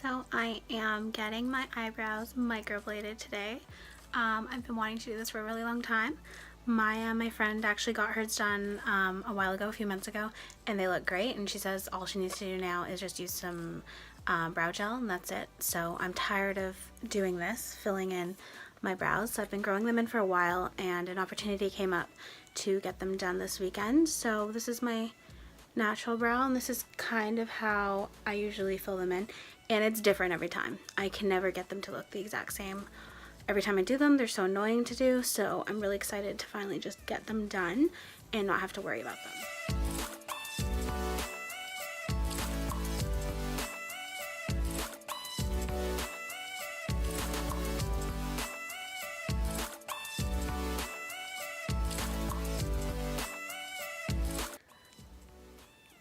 So I am getting my eyebrows microbladed today. I've been wanting to do this for a really long time. My friend actually got hers done a while ago, a few months ago, and they look great, and she says all she needs to do now is just use some brow gel and that's it. So I'm tired of doing this, filling in my brows. So I've been growing them in for a while, and an opportunity came up to get them done this weekend. So this is my natural brow, and this is kind of how I usually fill them in, and it's different every time. I can never get them to look the exact same every time I do them. They're so annoying to do, so I'm really excited to finally just get them done and not have to worry about them.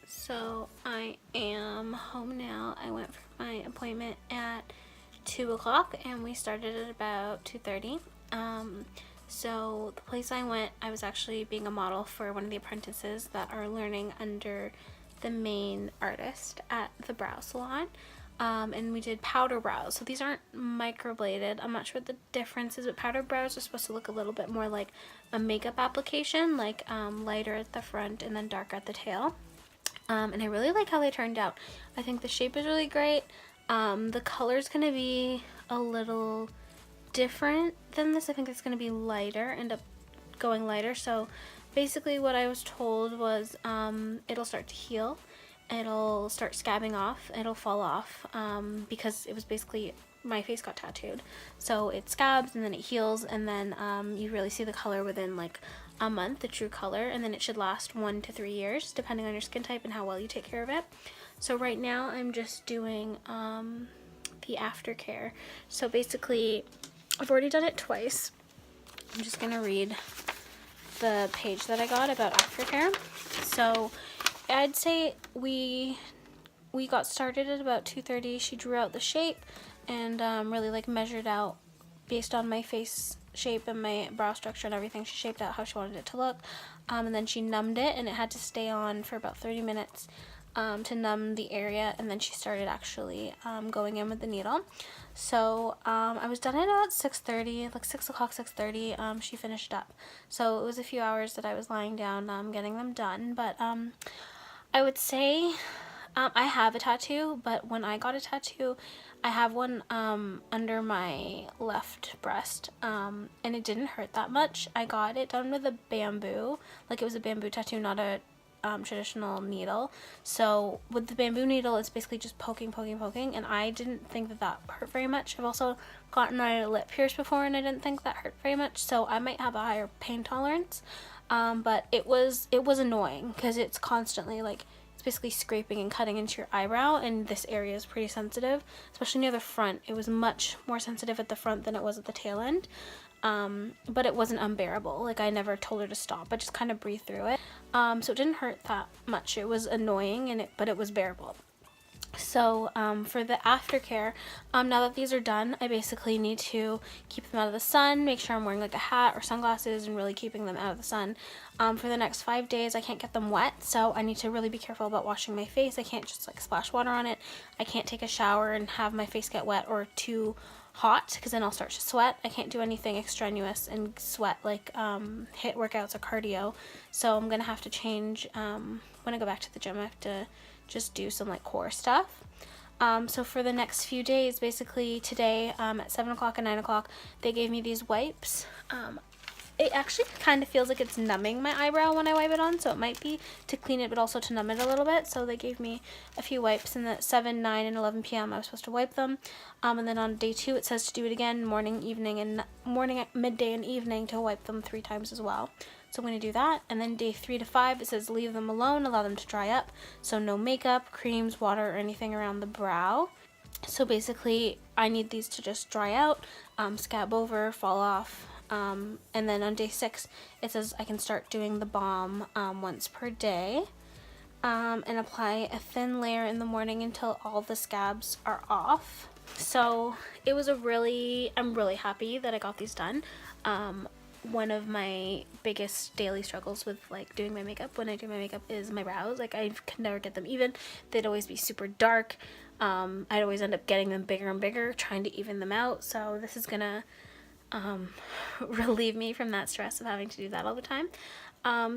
So I am home now. I went for my appointment at 2 o'clock and we started at about 2:30. So the place I went, I was actually being a model for one of the apprentices that are learning under the main artist at the brow salon. And we did powder brows. So these aren't microbladed. I'm not sure what the difference is, but powder brows are supposed to look a little bit more like a makeup application, like lighter at the front and then darker at the tail. And I really like how they turned out. I think the shape is really great. The color's gonna be a little different than this. I think it's gonna be lighter, end up going lighter. So basically what I was told was it'll start to heal, it'll start scabbing off, it'll fall off, because it was basically, my face got tattooed, so it scabs and then it heals, and then you really see the color within like a month, the true color, and then it should last 1 to 3 years depending on your skin type and how well you take care of it. So right now I'm just doing the aftercare. So basically I've already done it twice. I'm just gonna read the page that I got about aftercare. So I'd say we got started at about 2:30. She drew out the shape and really like measured out based on my face shape and my brow structure and everything. She shaped out how she wanted it to look, and then she numbed it, and it had to stay on for about 30 minutes to numb the area, and then she started actually going in with the needle. So I was done at about 6:30, like 6 o'clock, 6:30. She finished up, so it was a few hours that I was lying down getting them done. But I would say I have a tattoo, but when I got a tattoo, I have one under my left breast, and it didn't hurt that much. I got it done with a bamboo, like it was a bamboo tattoo, not a traditional needle. So with the bamboo needle, it's basically just poking, and I didn't think that hurt very much. I've also gotten my lip pierced before, and I didn't think that hurt very much, so I might have a higher pain tolerance. But it was annoying because it's constantly like, basically scraping and cutting into your eyebrow, and this area is pretty sensitive, especially near the front. It was much more sensitive at the front than it was at the tail end, but it wasn't unbearable. Like, I never told her to stop, I just kind of breathed through it, so it didn't hurt that much. It was annoying, but it was bearable. So for the aftercare, now that these are done, I basically need to keep them out of the sun, make sure I'm wearing like a hat or sunglasses and really keeping them out of the sun. For the next 5 days, I can't get them wet, so I need to really be careful about washing my face. I can't just like splash water on it. I can't take a shower and have my face get wet or too hot, because then I'll start to sweat. I can't do anything extraneous and sweat, like HIIT workouts or cardio. So I'm gonna have to change. When I go back to the gym, I have to just do some like core stuff. So for the next few days, basically today at 7 o'clock and 9 o'clock, they gave me these wipes. It actually kind of feels like it's numbing my eyebrow when I wipe it on, so it might be to clean it but also to numb it a little bit. So they gave me a few wipes, and at 7, 9, and 11 p.m. I was supposed to wipe them. And then on day 2 it says to do it again, morning, midday, and evening, to wipe them 3 times as well. So I'm going to do that. And then day 3 to 5, it says leave them alone, allow them to dry up. So no makeup, creams, water, or anything around the brow. So basically I need these to just dry out, scab over, fall off. And then on day 6, it says I can start doing the balm once per day, and apply a thin layer in the morning until all the scabs are off. So it was I'm really happy that I got these done. One of my biggest daily struggles with like doing my makeup when I do my makeup is my brows. Like, I could never get them even. They'd always be super dark. I'd always end up getting them bigger and bigger, trying to even them out. So this is gonna relieve me from that stress of having to do that all the time.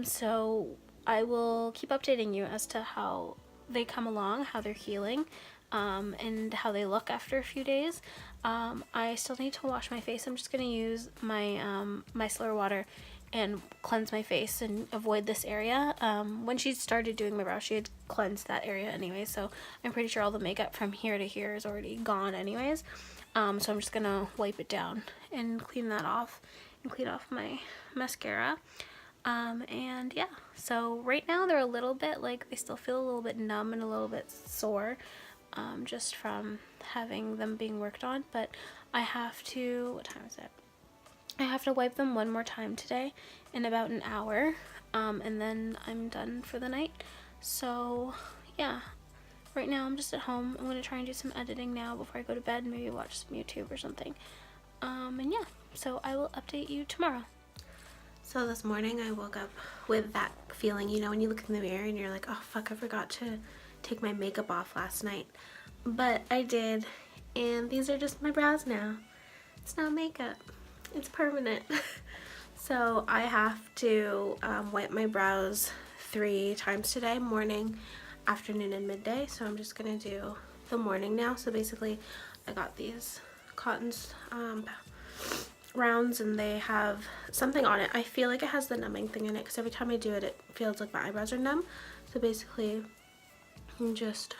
So I will keep updating you as to how they come along, how they're healing, and how they look after a few days. I still need to wash my face. I'm just gonna use my micellar water and cleanse my face and avoid this area. When she started doing my brows, she had cleansed that area anyway, so I'm pretty sure all the makeup from here to here is already gone anyways. So I'm just gonna wipe it down and clean that off and clean off my mascara. And yeah, so right now they're a little bit like, they still feel a little bit numb and a little bit sore, just from having them being worked on, but I have to, what time is it? I have to wipe them one more time today in about an hour, and then I'm done for the night. So yeah, right now I'm just at home. I'm going to try and do some editing now before I go to bed, maybe watch some YouTube or something. And yeah, so I will update you tomorrow. So this morning I woke up with that feeling, you know, when you look in the mirror and you're like, oh fuck, I forgot to take my makeup off last night. But I did, and these are just my brows now. It's not makeup, it's permanent. So I have to wipe my brows 3 times today, morning, afternoon, and midday. So I'm just gonna do the morning now. So basically I got these Cotton's rounds, and they have something on it. I feel like it has the numbing thing in it because every time I do it, it feels like my eyebrows are numb. So basically I'm just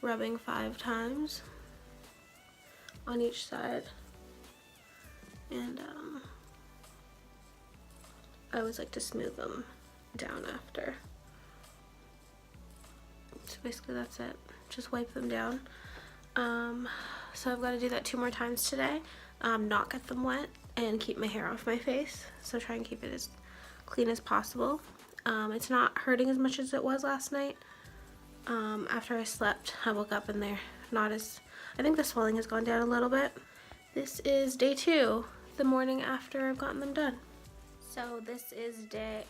rubbing 5 times on each side, and I always like to smooth them down after. So basically that's it, just wipe them down. So I've got to do that 2 more times today, not get them wet, and keep my hair off my face. So try and keep it as clean as possible. It's not hurting as much as it was last night. After I slept, I woke up and they're not as, I think the swelling has gone down a little bit. This is day 2, the morning after I've gotten them done. So this is Sunday,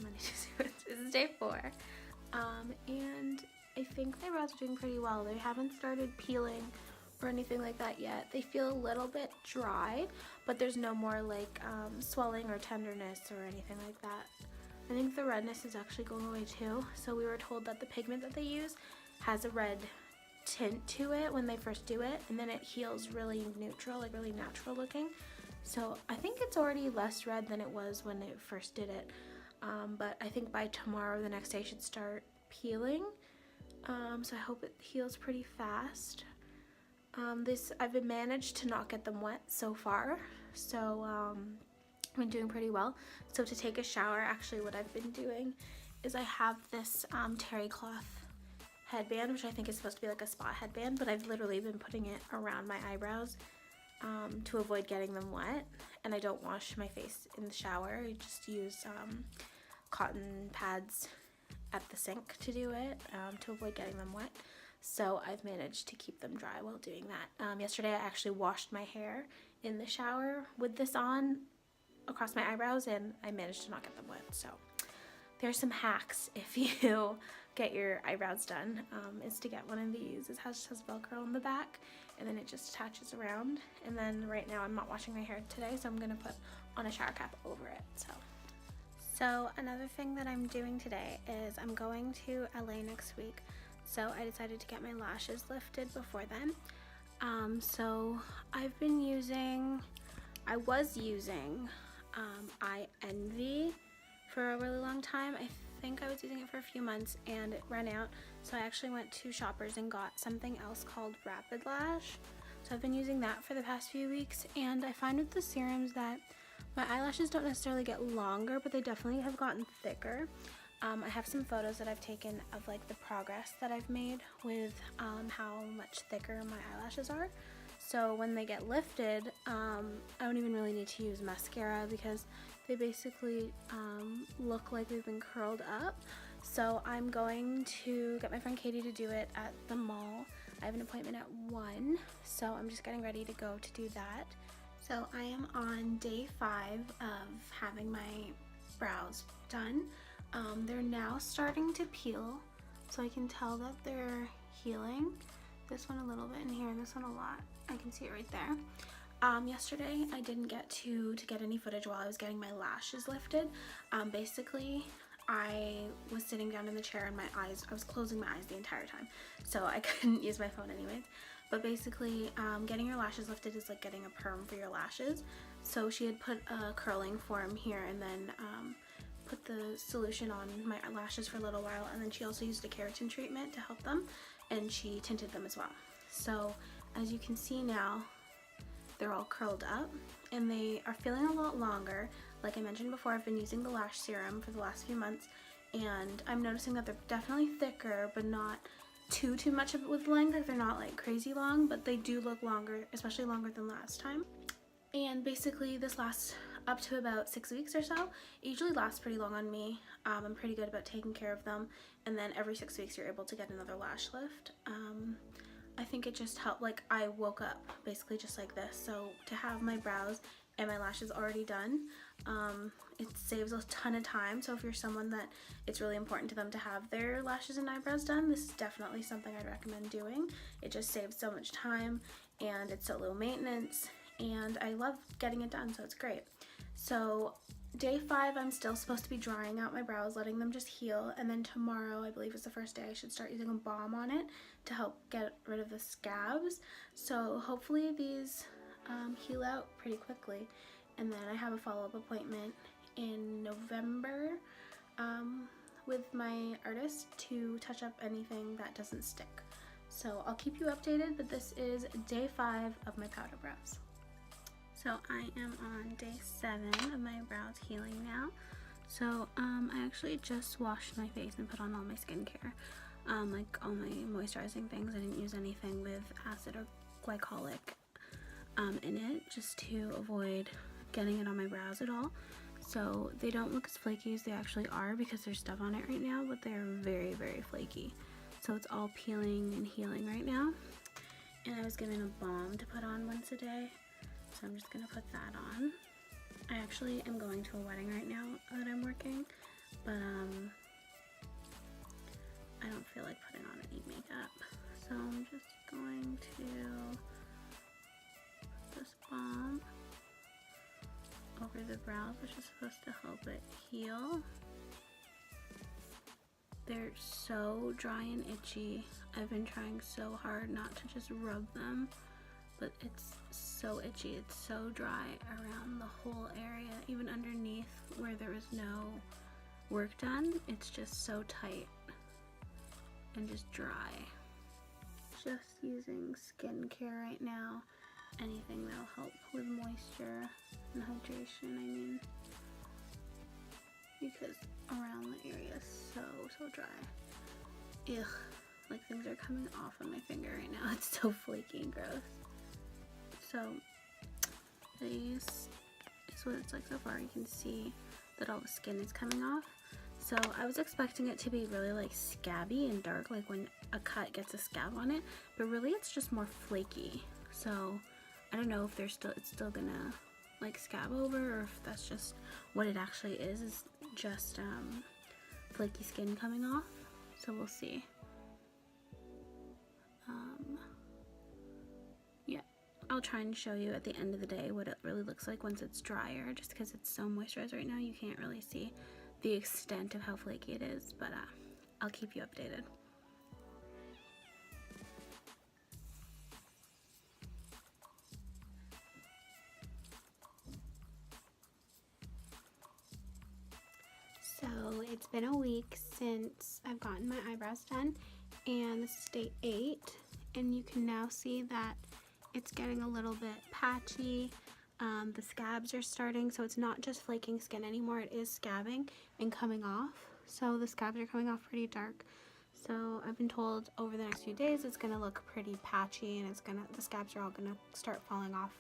Monday, Tuesday, this is day 4. And I think my brows are doing pretty well. They haven't started peeling or anything like that yet. They feel a little bit dry, but there's no more like swelling or tenderness or anything like that. I think the redness is actually going away too. So we were told that the pigment that they use has a red tint to it when they first do it, and then it heals really neutral, like really natural looking. So I think it's already less red than it was when it first did it. But I think by tomorrow, the next day, should start peeling. So I hope it heals pretty fast. I've been managed to not get them wet so far. So I've been doing pretty well. So to take a shower, actually what I've been doing is I have this terry cloth headband, which I think is supposed to be like a spa headband, but I've literally been putting it around my eyebrows to avoid getting them wet. And I don't wash my face in the shower. I just use cotton pads at the sink to do it, to avoid getting them wet. So I've managed to keep them dry while doing that. Yesterday I actually washed my hair in the shower with this on across my eyebrows, and I managed to not get them wet. So there's some hacks if you get your eyebrows done, is to get one of these. It just has Velcro on the back, and then it just attaches around. And then right now I'm not washing my hair today, so I'm gonna put on a shower cap over it. So another thing that I'm doing today is I'm going to LA next week. So I decided to get my lashes lifted before then. So I was using I Envy for a really long time. I think I was using it for a few months and it ran out. So I actually went to Shoppers and got something else called Rapid Lash. So I've been using that for the past few weeks, and I find with the serums that my eyelashes don't necessarily get longer, but they definitely have gotten thicker. I have some photos that I've taken of like the progress that I've made with how much thicker my eyelashes are. So when they get lifted, I don't even really need to use mascara because they basically look like they've been curled up. So I'm going to get my friend Katie to do it at the mall. I have an appointment at 1, so I'm just getting ready to go to do that. So I am on day 5 of having my brows done. They're now starting to peel, so I can tell that they're healing. This one a little bit in here, and this one a lot. I can see it right there. Yesterday I didn't get to get any footage while I was getting my lashes lifted. Basically, I was sitting down in the chair and I was closing my eyes the entire time, so I couldn't use my phone anyways. But basically, getting your lashes lifted is like getting a perm for your lashes. So she had put a curling form here and then put the solution on my lashes for a little while, and then she also used a keratin treatment to help them, and she tinted them as well. So as you can see now, they're all curled up and they are feeling a lot longer. Like I mentioned before, I've been using the lash serum for the last few months, and I'm noticing that they're definitely thicker, but not too much of it with length. Like they're not like crazy long, but they do look longer, especially longer than last time. And basically this lasts up to about 6 weeks or so. It usually lasts pretty long on me. I'm pretty good about taking care of them, and then every 6 weeks you're able to get another lash lift. I think it just helped. Like I woke up basically just like this, so to have my brows and my lashes already done, it saves a ton of time. So if you're someone that it's really important to them to have their lashes and eyebrows done, this is definitely something I'd recommend doing. It just saves so much time and it's so low maintenance, and I love getting it done, so it's great. So day 5, I'm still supposed to be drying out my brows, letting them just heal, and then tomorrow, I believe is the first day, I should start using a balm on it to help get rid of the scabs. So hopefully these heal out pretty quickly, and then I have a follow-up appointment in November with my artist to touch up anything that doesn't stick. So I'll keep you updated, but this is day 5 of my powder brows. So I am on day 7 of my brows healing now. So I actually just washed my face and put on all my skincare, like all my moisturizing things. I didn't use anything with acid or glycolic in it, just to avoid getting it on my brows at all. So they don't look as flaky as they actually are because there's stuff on it right now, but they're very, very flaky. So it's all peeling and healing right now. And I was given a balm to put on once a day, so I'm just gonna put that on. I actually am going to a wedding right now that I'm working, but I don't feel like putting on any makeup. So I'm just going to put this balm over the brows, which is supposed to help it heal. They're so dry and itchy. I've been trying so hard not to just rub them, but it's so itchy. It's so dry around the whole area, even underneath where there was no work done. It's just so tight and just dry. Just using skincare right now. Anything that'll help with moisture and hydration, I mean, because around the area is so dry. Ugh, like things are coming off on my finger right now. It's so flaky and gross. So this is what it's like so far. You can see that all the skin is coming off. So I was expecting it to be really like scabby and dark, like when a cut gets a scab on it, but really it's just more flaky. So I don't know if it's still gonna like scab over, or if that's just what it actually is just flaky skin coming off. So we'll see. Yeah, I'll try and show you at the end of the day what it really looks like once it's drier, just because it's so moisturized right now you can't really see the extent of how flaky it is, but I'll keep you updated. So it's been a week since I've gotten my eyebrows done, and this is day 8, and you can now see that it's getting a little bit patchy. The scabs are starting, so it's not just flaking skin anymore, it is scabbing and coming off. So the scabs are coming off pretty dark. So I've been told over the next few days it's gonna look pretty patchy, and the scabs are all gonna start falling off.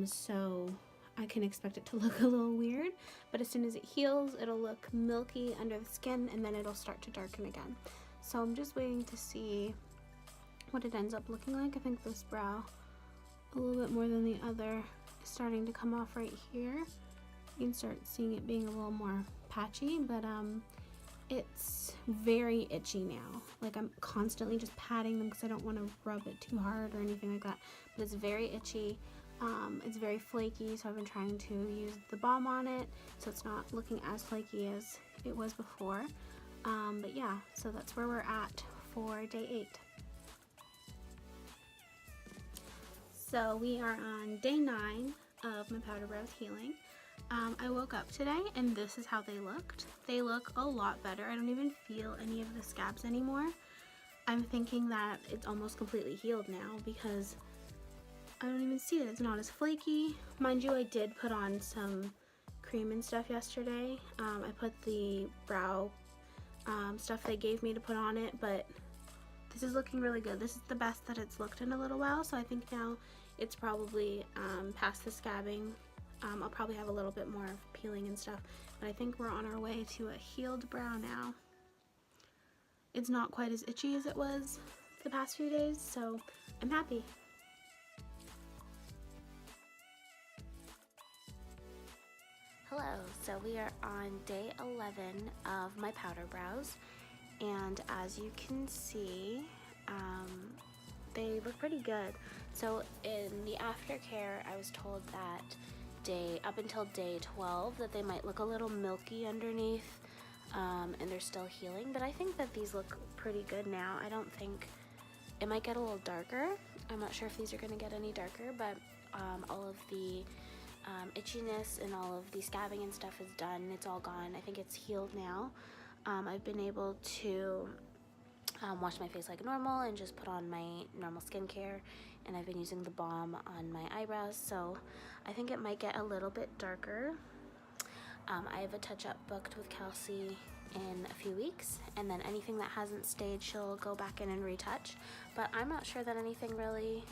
So I can expect it to look a little weird, but as soon as it heals, it'll look milky under the skin, and then it'll start to darken again. So I'm just waiting to see what it ends up looking like. I think this brow, a little bit more than the other, is starting to come off right here. You can start seeing it being a little more patchy, but it's very itchy now. Like I'm constantly just patting them because I don't want to rub it too hard or anything like that. But it's very itchy. It's very flaky, so I've been trying to use the balm on it so it's not looking as flaky as it was before. But yeah, so that's where we're at for day 8. So we are on day 9 of my powder brows healing. I woke up today and this is how they looked. They look a lot better. I don't even feel any of the scabs anymore. I'm thinking that it's almost completely healed now because I don't even see it. It's not as flaky. Mind you, I did put on some cream and stuff yesterday. I put the brow stuff they gave me to put on it, but this is looking really good. This is the best that it's looked in a little while, so I think now it's probably past the scabbing. I'll probably have a little bit more peeling and stuff, but I think we're on our way to a healed brow now. It's not quite as itchy as it was the past few days, so I'm happy. Hello, so we are on day 11 of my powder brows, and as you can see, they look pretty good. So in the aftercare, I was told that up until day 12 that they might look a little milky underneath, and they're still healing, but I think that these look pretty good now. I don't think it might get a little darker. I'm not sure if these are going to get any darker, but all of the itchiness and all of the scabbing and stuff is done. It's all gone. I think it's healed now. I've been able to wash my face like normal and just put on my normal skincare, and I've been using the balm on my eyebrows, so I think it might get a little bit darker. I have a touch-up booked with KELSEY in a few weeks, and then anything that hasn't stayed, she'll go back in and retouch, but I'm not sure that anything really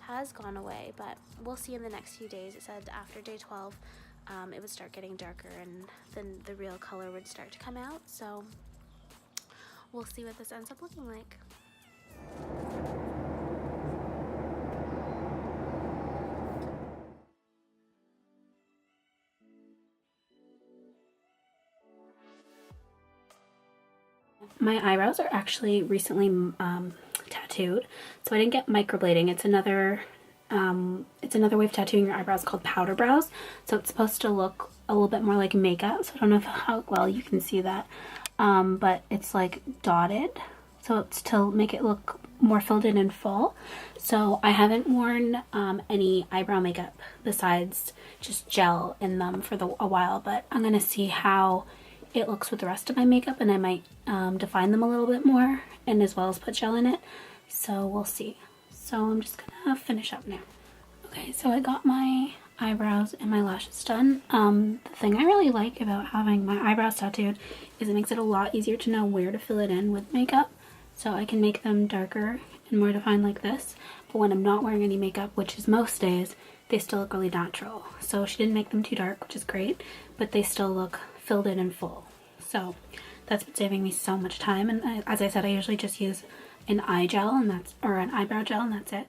has gone away, but we'll see in the next few days. It said after day 12 it would start getting darker and then the real color would start to come out, so we'll see what this ends up looking like. My eyebrows are actually recently tattooed, so I didn't get microblading. It's another way of tattooing your eyebrows called powder brows. So it's supposed to look a little bit more like makeup. So I don't know how well you can see that, but it's like dotted. So it's to make it look more filled in and full. So I haven't worn any eyebrow makeup besides just gel in them for a while, but I'm gonna see how it looks with the rest of my makeup, and I might define them a little bit more and as well as put gel in it, so we'll see. So I'm just gonna finish up now. Okay, so I got my eyebrows and my lashes done. The thing I really like about having my eyebrows tattooed is it makes it a lot easier to know where to fill it in with makeup, so I can make them darker and more defined like this, but when I'm not wearing any makeup, which is most days, they still look really natural. So she didn't make them too dark, which is great, but they still look filled in and full. So that's been saving me so much time, and as I said, I usually just use an eye gel and an eyebrow gel, and that's it.